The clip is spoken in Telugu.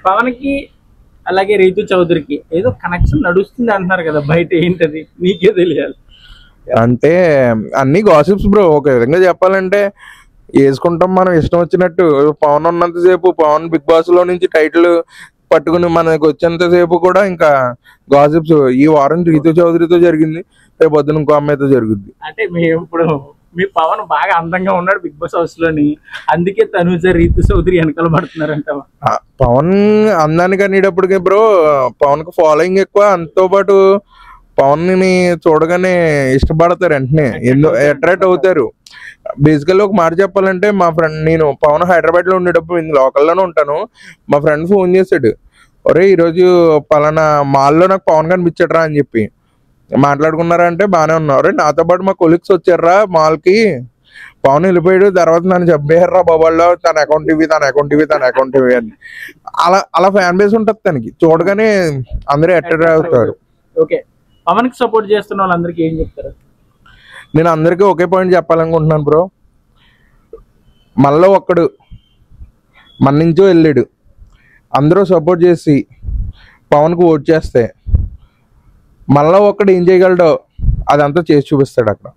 పవన్ కి అలాగే రీతు చౌదరికి ఏదో కనెక్షన్ నడుస్తుంది అంటున్నారు కదా, బయట ఏంటది నీకే తెలియాలి. అంటే అన్ని గాసిప్స్ బ్రో. ఒక విధంగా చెప్పాలంటే వేసుకుంటాం మనం ఇష్టం వచ్చినట్టు. పవన్ ఉన్నంతసేపు, పవన్ బిగ్ బాస్ లో నుంచి టైటిల్ పట్టుకుని మనకు వచ్చేంతసేపు కూడా ఇంకా గాసిప్స్. ఈ వారం రీతు చౌదరితో జరిగింది, రేపు పొద్దున ఇంకో అమ్మాయితో జరుగుద్ది. అంటే మేము ఇప్పుడు మీ పవన్ బాగా అందంగా ఉన్నాడు బిగ్ బాస్ హౌస్ లోని, అందుకే తనుజ రీతు చౌదరి వెనకాల పడుతున్నారంట. పవన్ అందానికి అనేటప్పటికి బ్రో పవన్ కి ఫాలోయింగ్ ఎక్కువ, అంతో పాటు పవన్ ని చూడగానే ఇష్టపడతారు, వెంటనే అట్రాక్ట్ అవుతారు. బేసికల్లీ ఒక మాట చెప్పాలంటే, మా ఫ్రెండ్, నేను పవన్ హైదరాబాద్ లో ఉండేటప్పుడు లోకల్లోనే ఉంటాను. మా ఫ్రెండ్ ఫోన్ చేశాడు, ఒరే ఈరోజు పలానా మాల్లో నాకు పవన్ కనిపించాడు రా అని చెప్పి. మాట్లాడుకున్నారా అంటే బాగానే ఉన్నారు, నాతో పాటు మా కొలీగ్స్ వచ్చారా మాల్ కి, పవన్ వెళ్ళిపోయాడు, తర్వాత నన్ను చెప్పేయారా బాబాల్లో తన అకౌంట్ ఇవి, తన అకౌంట్ ఇవి, తన అకౌంట్ ఇవి అని. అలా ఫ్యాన్ బేస్ ఉంటుంది తనకి, చూడగానే అందరూ అట్రాక్ట్ అవుతారు. ఓకే, పవన్ కి సపోర్ట్ చేస్తున్న వాళ్ళందరికీ ఏం చెప్తారు? నేను అందరికీ ఒకే పాయింట్ చెప్పాలనుకుంటున్నాను బ్రో. మనలో ఒక్కడు మన నుంచో వెళ్ళాడు, అందరూ సపోర్ట్ చేసి పవన్కు ఓట్ చేస్తే మనలో ఒక్కడు ఏం చేయగలడో అదంతా చేసి చూపిస్తాడు అక్కడ.